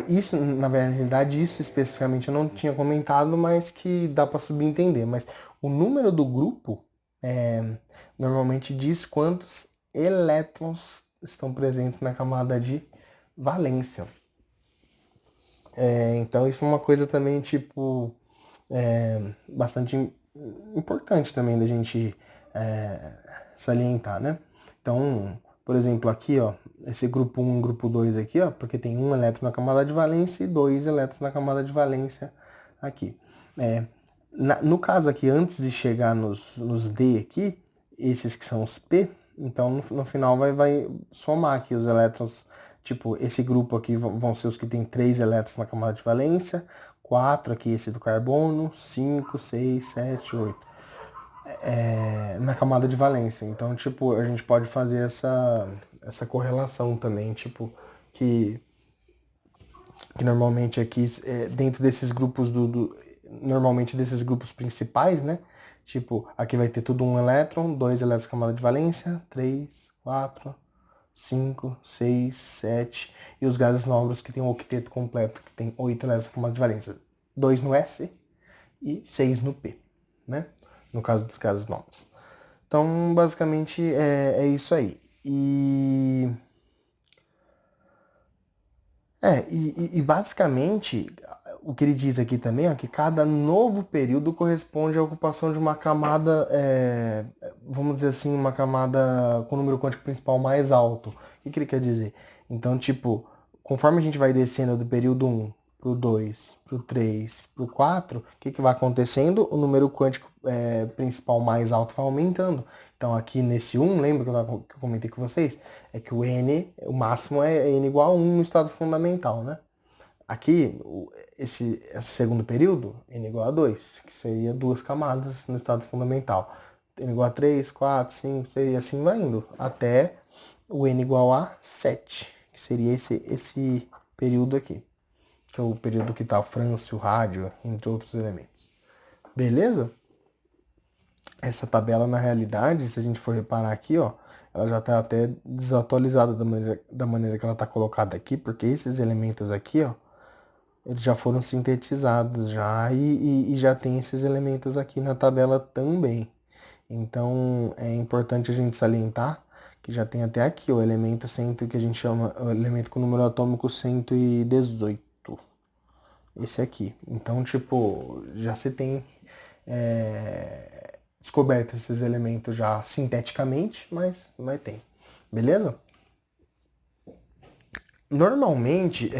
Isso, na realidade, isso especificamente eu não tinha comentado, mas que dá para subentender. Mas o número do grupo normalmente diz quantos elétrons estão presentes na camada de valência. Então, isso é uma coisa também, tipo, bastante importante também da gente salientar, né? Então, por exemplo, aqui, ó, esse grupo 1 grupo 2 aqui, ó, porque tem um elétron na camada de valência e dois elétrons na camada de valência aqui. No caso aqui, antes de chegar nos D aqui, esses que são os P, então no final vai somar aqui os elétrons, tipo, esse grupo aqui vão ser os que tem 3 elétrons na camada de valência, 4 aqui esse do carbono, 5, 6, 7, 8 na camada de valência. Então, tipo, a gente pode fazer essa correlação também, tipo, que normalmente aqui, dentro desses grupos normalmente desses grupos principais, né? Tipo, aqui vai ter tudo um elétron, dois elétrons na camada de valência, 3, 4, 5, 6, 7. E os gases nobres que tem um octeto completo, que tem 8 elétrons na camada de valência. 2 no S e 6 no P, né? No caso dos gases nobres. Então, basicamente, é isso aí. E basicamente, o que ele diz aqui também é que cada novo período corresponde à ocupação de uma camada, vamos dizer assim, uma camada com o número quântico principal mais alto. O que ele quer dizer? Então, tipo, conforme a gente vai descendo do período 1 pro 2, pro 3, pro 4, o que vai acontecendo? O número quântico principal mais alto vai aumentando. Então aqui nesse 1, lembra que eu comentei com vocês? É que o N, o máximo é N igual a 1 no estado fundamental, né? Aqui, esse segundo período, N igual a 2, que seria duas camadas no estado fundamental. N igual a 3, 4, 5, 6, e assim vai indo, até o N igual a 7, que seria esse período aqui, que é o período que está o frâncio, o rádio, entre outros elementos. Beleza? Essa tabela, na realidade, se a gente for reparar aqui, ó, ela já está até desatualizada da maneira que ela está colocada aqui, porque esses elementos aqui, ó, eles já foram sintetizados já e já tem esses elementos aqui na tabela também. Então é importante a gente salientar que já tem até aqui o elemento 100, que a gente chama o elemento com número atômico 118. Esse aqui. Então, tipo, já se tem descoberto esses elementos já sinteticamente, mas tem. Beleza? Normalmente,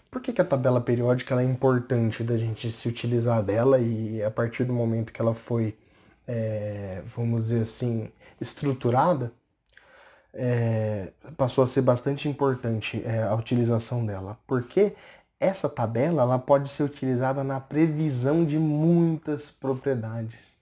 por que a tabela periódica ela é importante da gente se utilizar dela e a partir do momento que ela foi, vamos dizer assim, estruturada, passou a ser bastante importante a utilização dela, porque essa tabela ela pode ser utilizada na previsão de muitas propriedades.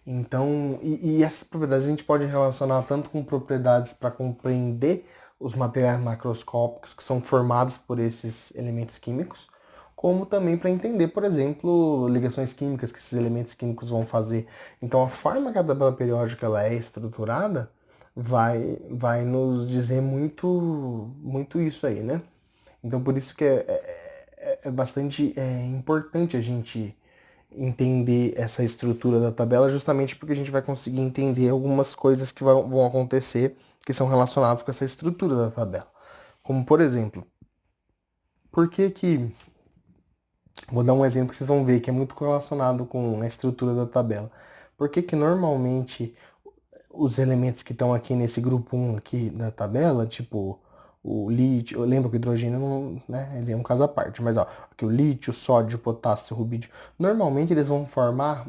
Então, e essas propriedades a gente pode relacionar tanto com propriedades para compreender os materiais macroscópicos que são formados por esses elementos químicos, como também para entender, por exemplo, ligações químicas que esses elementos químicos vão fazer. Então, a forma que a tabela periódica ela é estruturada vai nos dizer muito isso aí, né? Então, por isso que é bastante importante a gente entender essa estrutura da tabela, justamente porque a gente vai conseguir entender algumas coisas que vão acontecer que são relacionadas com essa estrutura da tabela. Como, por exemplo, por que que... Vou dar um exemplo que vocês vão ver que é muito relacionado com a estrutura da tabela. Por que que normalmente os elementos que estão aqui nesse grupo 1 aqui da tabela, tipo o lítio, lembra que o hidrogênio não, né, ele é um caso à parte, mas ó, aqui o lítio, o sódio, o potássio, o rubídio, normalmente eles vão formar,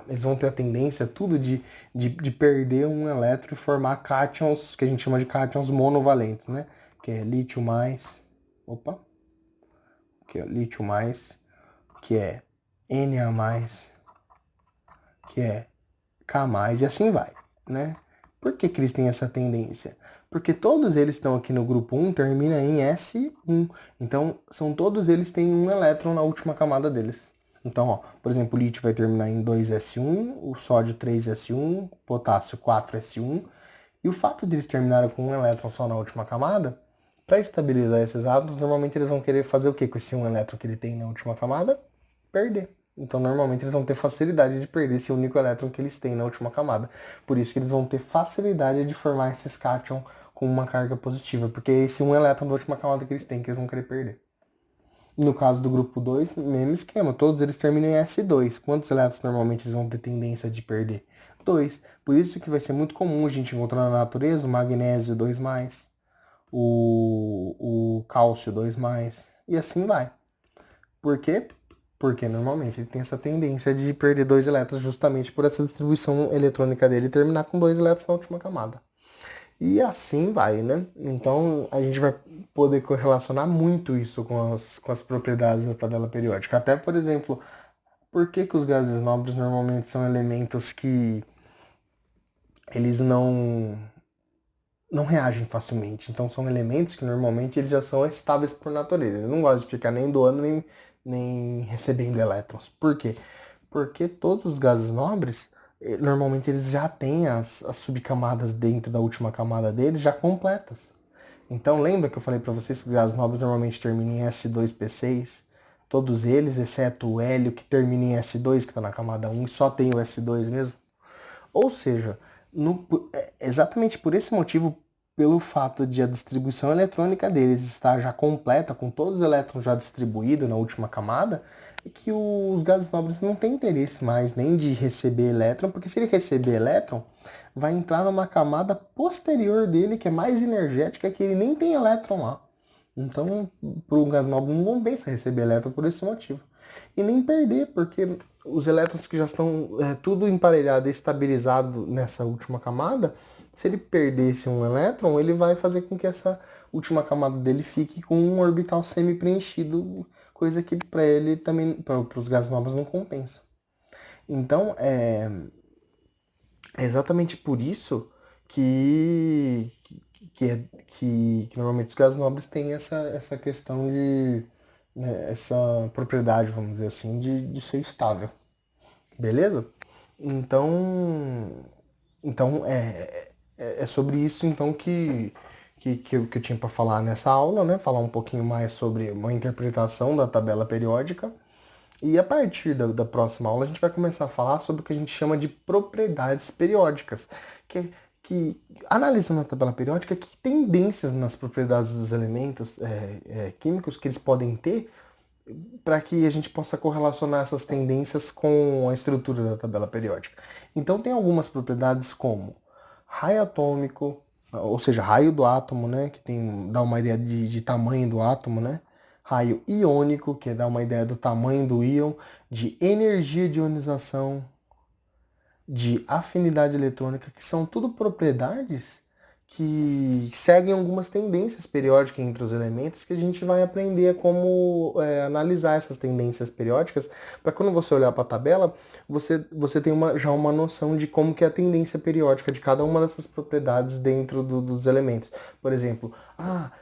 eles vão ter a tendência tudo de perder um elétron e formar cátions, que a gente chama de cátions monovalentes, né, que é lítio mais, opa, que é lítio mais, que é Na mais, que é K mais, e assim vai, né? Por que que eles têm essa tendência? Porque todos eles estão aqui no grupo 1, termina em S1. Então, são todos eles têm um elétron na última camada deles. Então, ó, por exemplo, o lítio vai terminar em 2S1, o sódio 3S1, o potássio 4S1. E o fato de eles terminarem com um elétron só na última camada, para estabilizar esses átomos, normalmente eles vão querer fazer o quê com esse um elétron que ele tem na última camada? Perder. Então, normalmente, eles vão ter facilidade de perder esse único elétron que eles têm na última camada. Por isso que eles vão ter facilidade de formar esses cátion com uma carga positiva, porque é esse um elétron da última camada que eles têm que eles vão querer perder. No caso do grupo 2, mesmo esquema, todos eles terminam em S2. Quantos elétrons normalmente eles vão ter tendência de perder? 2. Por isso que vai ser muito comum a gente encontrar na natureza o magnésio 2+, o cálcio 2+, e assim vai. Por quê? Porque normalmente ele tem essa tendência de perder 2 elétrons justamente por essa distribuição eletrônica dele terminar com 2 elétrons na última camada. E assim vai, né? Então a gente vai poder correlacionar muito isso com as propriedades da tabela periódica. Até, por exemplo, por que que os gases nobres normalmente são elementos que eles não reagem facilmente. Então são elementos que normalmente eles já são estáveis por natureza. Eles não gostam de ficar nem doando nem recebendo elétrons. Por quê? Porque todos os gases nobres, normalmente eles já têm as subcamadas dentro da última camada deles já completas. Então lembra que eu falei para vocês que os gases nobres normalmente terminam em S2P6? Todos eles, exceto o hélio que termina em S2, que está na camada 1, e só tem o S2 mesmo. Ou seja, exatamente por esse motivo, pelo fato de a distribuição eletrônica deles estar já completa, com todos os elétrons já distribuídos na última camada, é que os gases nobres não têm interesse mais nem de receber elétron, porque se ele receber elétron, vai entrar numa camada posterior dele, que é mais energética, que ele nem tem elétron lá. Então, para o gás nobre não compensa receber elétron por esse motivo. E nem perder, porque os elétrons que já estão tudo emparelhado e estabilizado nessa última camada, se ele perdesse um elétron, ele vai fazer com que essa última camada dele fique com um orbital semi-preenchido, coisa que para ele também, para os gases nobres não compensa. Então, é exatamente por isso que normalmente os gases nobres têm essa questão de, né, essa propriedade, vamos dizer assim, de ser estável. Beleza? Então é sobre isso então que eu tinha para falar nessa aula, né? Falar um pouquinho mais sobre uma interpretação da tabela periódica. E a partir da próxima aula a gente vai começar a falar sobre o que a gente chama de propriedades periódicas, que analisando a tabela periódica, que tendências nas propriedades dos elementos químicos que eles podem ter para que a gente possa correlacionar essas tendências com a estrutura da tabela periódica. Então tem algumas propriedades como raio atômico, ou seja, raio do átomo, né, que dá uma ideia de tamanho do átomo, né? Raio iônico, que dá uma ideia do tamanho do íon, de energia de ionização, de afinidade eletrônica, que são tudo propriedades que seguem algumas tendências periódicas entre os elementos que a gente vai aprender a como analisar essas tendências periódicas, para quando você olhar para a tabela, você tem já uma noção de como que é a tendência periódica de cada uma dessas propriedades dentro dos elementos. Por exemplo,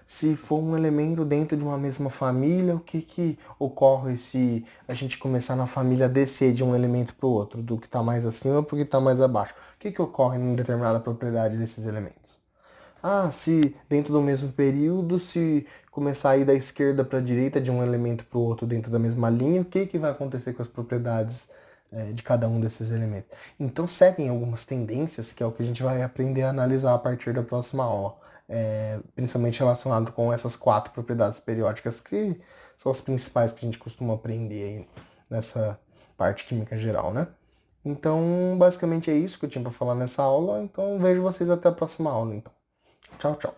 se for um elemento dentro de uma mesma família, o que ocorre se a gente começar na família descer de um elemento para o outro, do que está mais acima para o que está mais abaixo? O que ocorre em determinada propriedade desses elementos? Se dentro do mesmo período, se começar a ir da esquerda para a direita de um elemento para o outro dentro da mesma linha, o que vai acontecer com as propriedades de cada um desses elementos? Então seguem algumas tendências, que é o que a gente vai aprender a analisar a partir da próxima aula, principalmente relacionado com essas 4 propriedades periódicas que são as principais que a gente costuma aprender aí nessa parte química geral, né? Então, basicamente é isso que eu tinha para falar nessa aula. Então, vejo vocês até a próxima aula, então. Tchau, tchau.